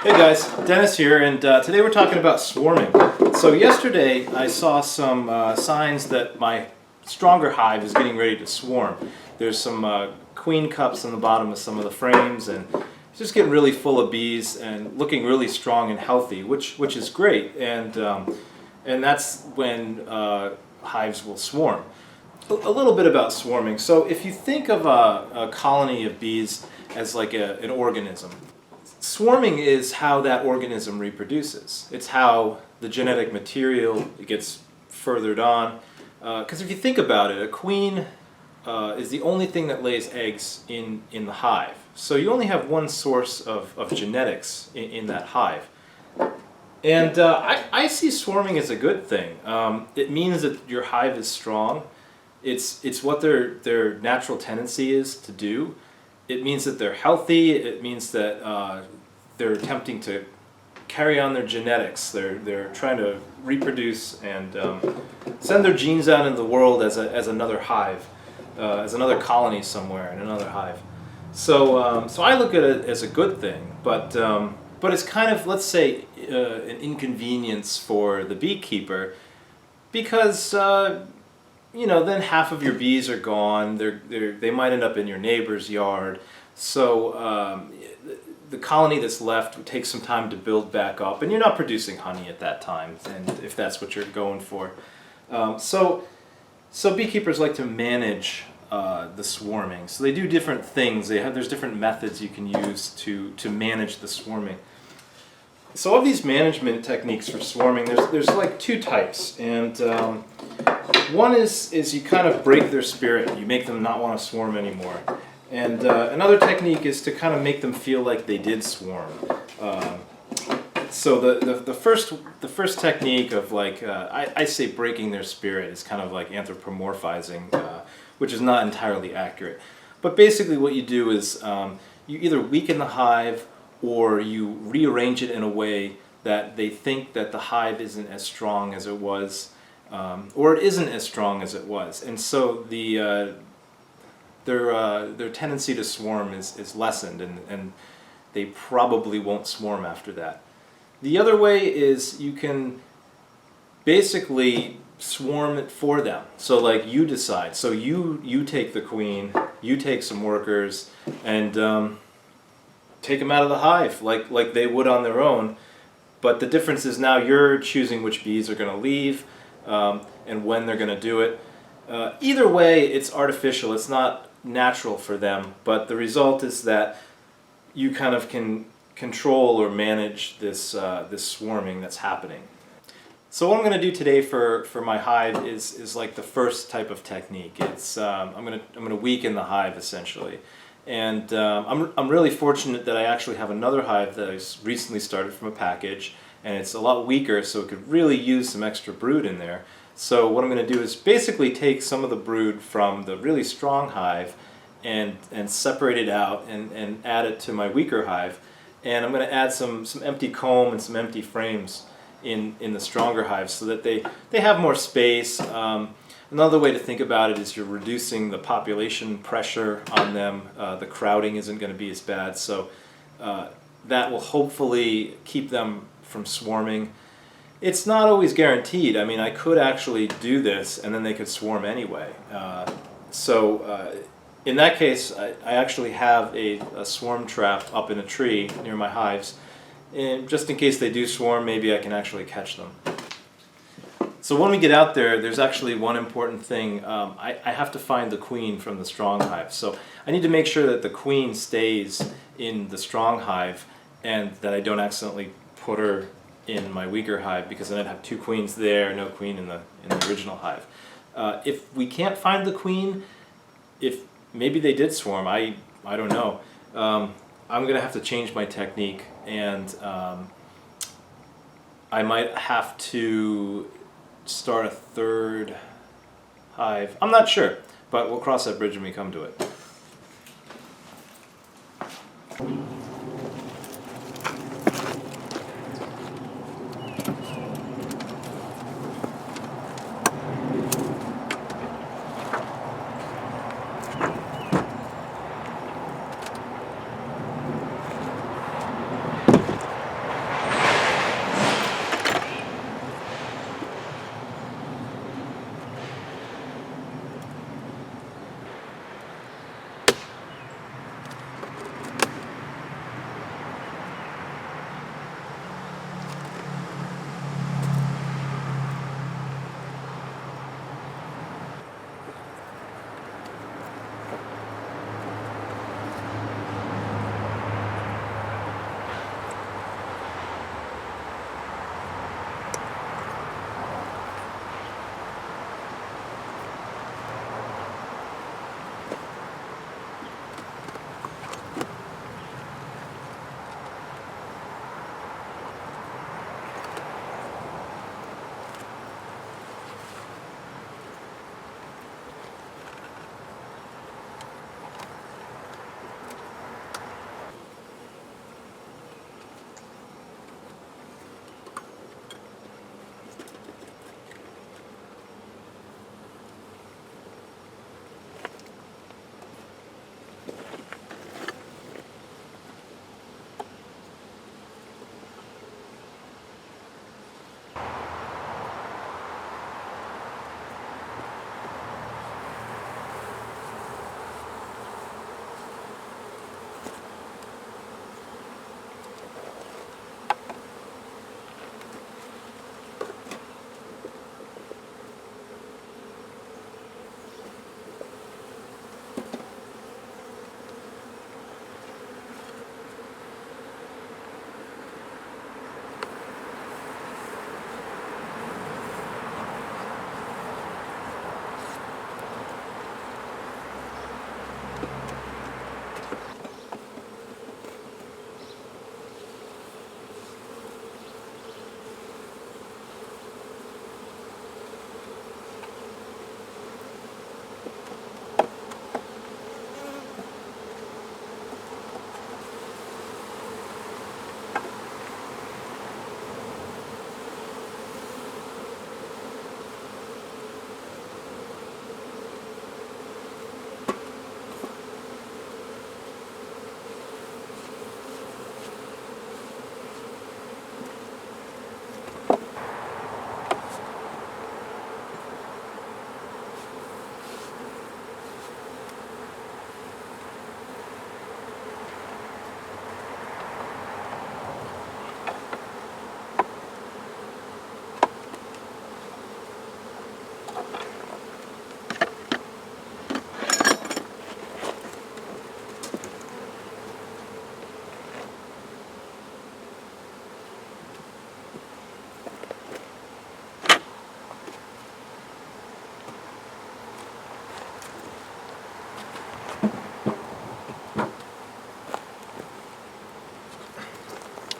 Hey guys, Dennis here, and today we're talking about swarming. So yesterday I saw some signs that my stronger hive is getting ready to swarm. There's some queen cups on the bottom of some of the frames, and it's just getting really full of bees and looking really strong and healthy, which is great. And that's when hives will swarm. A little bit about swarming. So if you think of a colony of bees as like an organism, swarming is how that organism reproduces. It's how the genetic material gets furthered on. Because if you think about it, a queen is the only thing that lays eggs in the hive. So you only have one source of genetics in that hive. And I see swarming as a good thing. It means that your hive is strong. It's what their natural tendency is to do. It means that they're healthy. It means that they're attempting to carry on their genetics. They're trying to reproduce and send their genes out into the world as another hive, as another colony somewhere in another hive. So so I look at it as a good thing, but it's kind of, let's say, an inconvenience for the beekeeper, because you know, then half of your bees are gone. They might end up in your neighbor's yard. So the colony that's left takes some time to build back up, and you're not producing honey at that time, and if that's what you're going for. So beekeepers like to manage the swarming. So they do different things. There's different methods you can use to manage the swarming. So of these management techniques for swarming, there's like two types, and one is you kind of break their spirit. You make them not want to swarm anymore. And another technique is to kind of make them feel like they did swarm. So the first technique of, like, I say breaking their spirit is kind of like anthropomorphizing, which is not entirely accurate. But basically what you do is you either weaken the hive, or you rearrange it in a way that they think that the hive isn't as strong as it was, or it isn't as strong as it was. And so their tendency to swarm is lessened, and they probably won't swarm after that. The other way is you can basically swarm it for them. So like you decide. So you take the queen, you take some workers, and take them out of the hive like they would on their own. But the difference is now you're choosing which bees are going to leave and when they're going to do it. Either way, it's artificial. It's not natural for them, but the result is that you kind of can control or manage this swarming that's happening. So what I'm going to do today for my hive is like the first type of technique. It's I'm going to weaken the hive essentially, and I'm really fortunate that I actually have another hive that I recently started from a package, and it's a lot weaker, so it could really use some extra brood in there. So what I'm going to do is basically take some of the brood from the really strong hive and separate it out and add it to my weaker hive. And I'm going to add some empty comb and some empty frames in the stronger hive so that they have more space. Another way to think about it is you're reducing the population pressure on them. The crowding isn't going to be as bad. So that will hopefully keep them from swarming. It's not always guaranteed. I mean, I could actually do this and then they could swarm anyway. In that case, I actually have a swarm trap up in a tree near my hives. And just in case they do swarm, maybe I can actually catch them. So when we get out there, there's actually one important thing. I have to find the queen from the strong hive. So I need to make sure that the queen stays in the strong hive and that I don't accidentally put her in my weaker hive, because then I'd have two queens there, no queen in the original hive. If we can't find the queen, if maybe they did swarm, I don't know. I'm going to have to change my technique, and I might have to start a third hive. I'm not sure, but we'll cross that bridge when we come to it.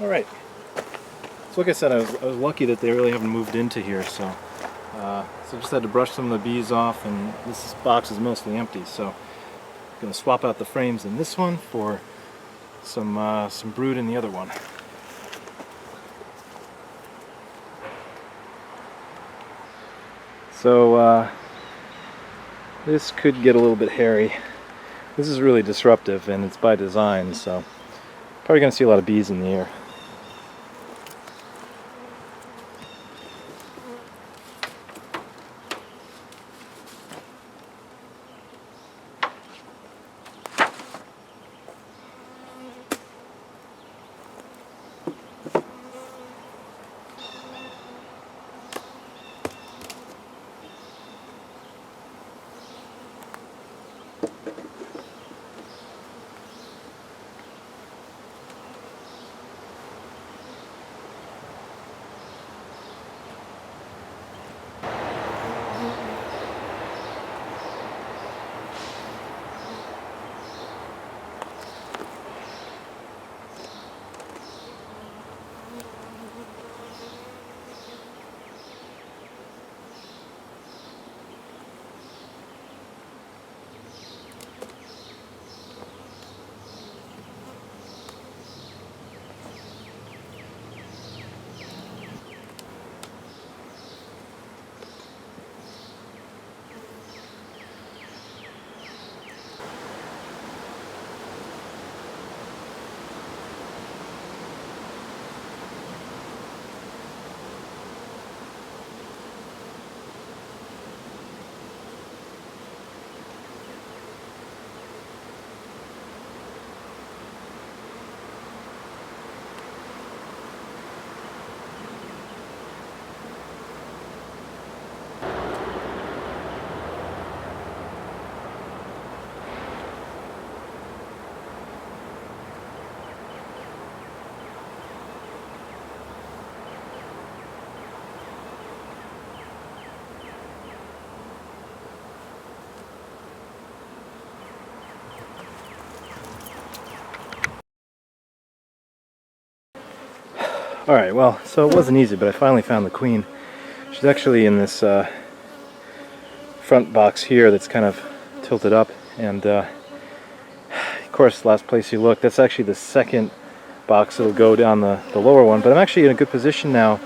Alright, so like I said, I was lucky that they really haven't moved into here, so I just had to brush some of the bees off, and this box is mostly empty, so I'm going to swap out the frames in this one for some brood in the other one. So this could get a little bit hairy. This is really disruptive, and it's by design, so probably going to see a lot of bees in the air. Alright, well, so it wasn't easy, but I finally found the queen. She's actually in this front box here that's kind of tilted up, and of course, last place you look, that's actually the second box that'll go down the lower one, but I'm actually in a good position now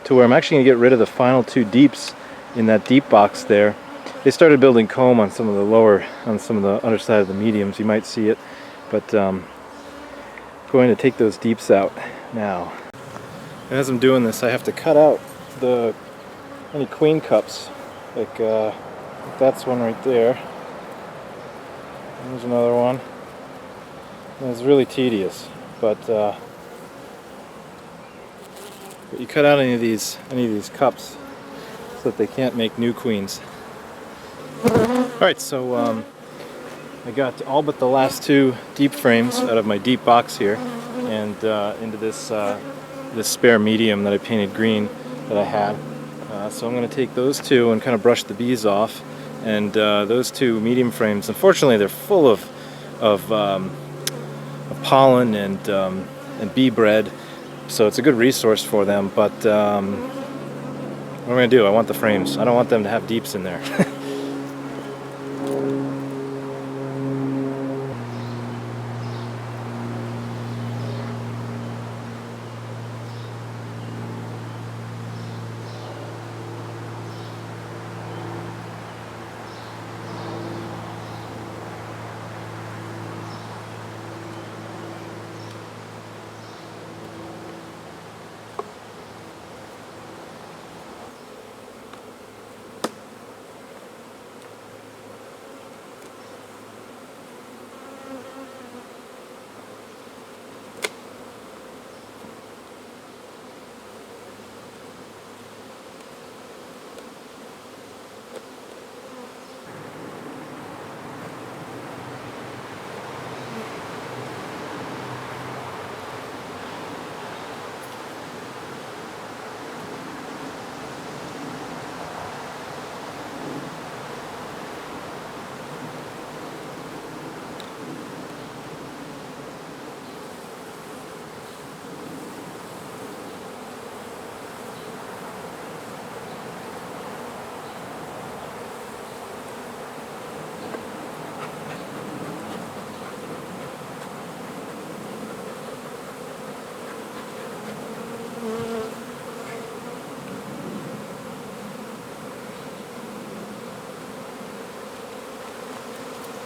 to where I'm actually going to get rid of the final two deeps in that deep box there. They started building comb on some of the lower, on some of the underside of the mediums, you might see it, but going to take those deeps out now. As I'm doing this, I have to cut out any queen cups, like that's one right there. There's another one. And it's really tedious, but you cut out any of these cups so that they can't make new queens. All right, so I got all but the last two deep frames out of my deep box here, and into this spare medium that I painted green that I had. So I'm going to take those two and kind of brush the bees off, and those two medium frames, unfortunately they're full of pollen and bee bread, so it's a good resource for them, but what am I going to do? I want the frames. I don't want them to have deeps in there.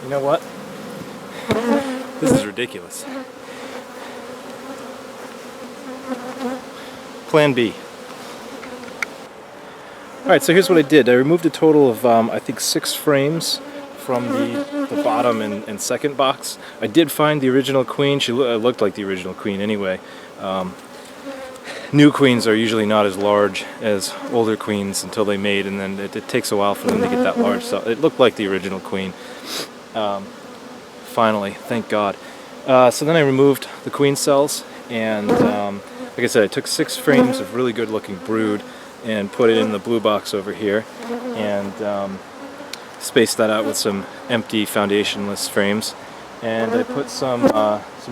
You know what? This is ridiculous. Plan B. Alright, so here's what I did. I removed a total of, I think, 6 frames from the bottom and second box. I did find the original queen. She looked like the original queen anyway. New queens are usually not as large as older queens until they mate, and then it takes a while for them to get that large. So it looked like the original queen. Finally, thank God. So then I removed the queen cells, and like I said, I took 6 frames of really good looking brood and put it in the blue box over here, and spaced that out with some empty foundationless frames. And I put some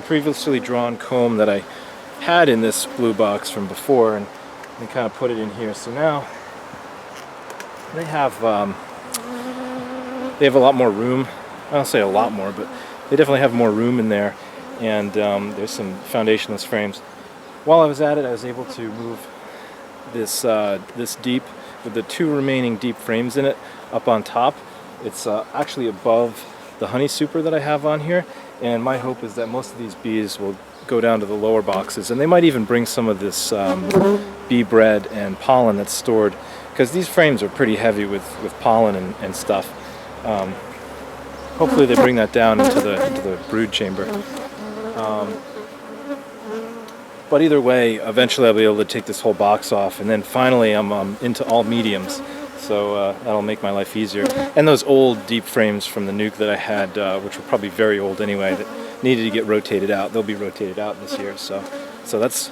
previously drawn comb that I had in this blue box from before, and kind of put it in here. So now they have a lot more room. I don't say a lot more, but they definitely have more room in there. And there's some foundationless frames. While I was at it, I was able to move this deep, with the 2 remaining deep frames in it, up on top. It's actually above the honey super that I have on here, and my hope is that most of these bees will go down to the lower boxes, and they might even bring some of this bee bread and pollen that's stored, because these frames are pretty heavy with pollen and stuff. Hopefully they bring that down into the brood chamber. But either way, eventually I'll be able to take this whole box off, and then finally I'm into all mediums, so that'll make my life easier. And those old deep frames from the nuke that I had, which were probably very old anyway, that needed to get rotated out, they'll be rotated out this year. So that's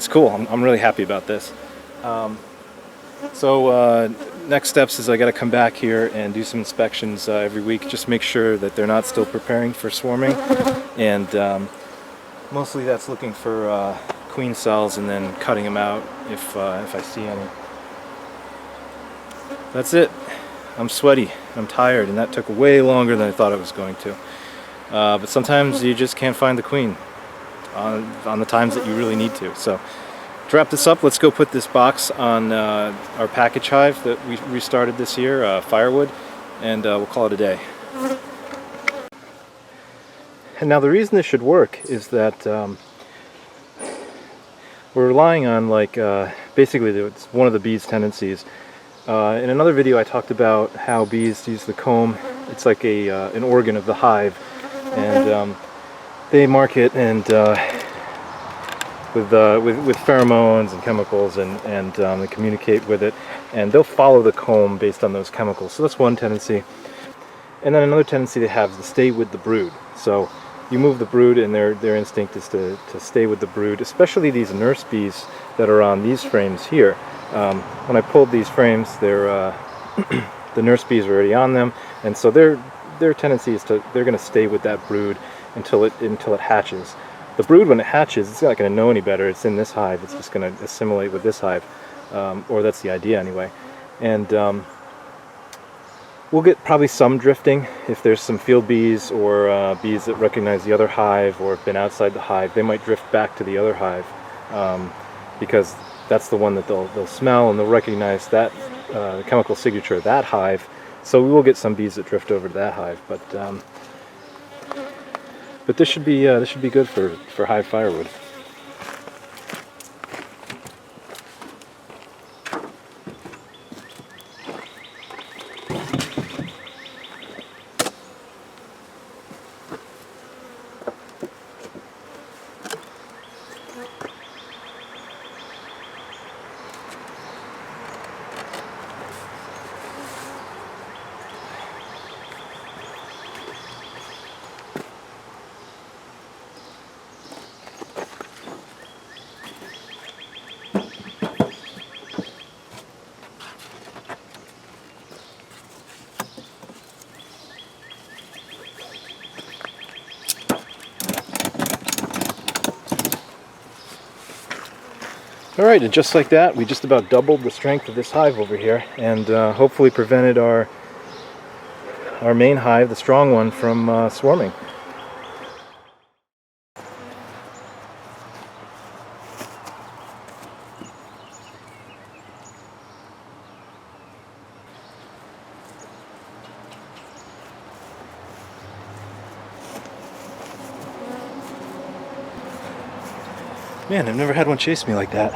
cool. I'm really happy about this. Next steps is I got to come back here and do some inspections every week, just make sure that they're not still preparing for swarming, and mostly that's looking for queen cells and then cutting them out if I see any. That's it. I'm sweaty, I'm tired, and that took way longer than I thought it was going to. But sometimes you just can't find the queen on the times that you really need to. So to wrap this up, let's go put this box on our package hive that we restarted this year, firewood, and we'll call it a day. And now the reason this should work is that we're relying on, like, basically it's one of the bees' tendencies. In another video I talked about how bees use the comb. It's like an organ of the hive, and they mark it and with pheromones and chemicals, and they communicate with it, and they'll follow the comb based on those chemicals. So that's one tendency. And then another tendency they have is to stay with the brood. So you move the brood, and their instinct is to stay with the brood, especially these nurse bees that are on these frames here. When I pulled these frames, the nurse bees are already on them, and so their tendency is they're going to stay with that brood until it hatches. The brood, when it hatches, it's not going to know any better. It's in this hive. It's just going to assimilate with this hive, or that's the idea anyway. And we'll get probably some drifting if there's some field bees or bees that recognize the other hive or have been outside the hive. They might drift back to the other hive because that's the one that they'll smell, and they'll recognize that the chemical signature of that hive. So we will get some bees that drift over to that hive, but this should be good for hive firewood. Alright, and just like that, we just about doubled the strength of this hive over here, and hopefully prevented our main hive, the strong one, from swarming. Man, I've never had one chase me like that.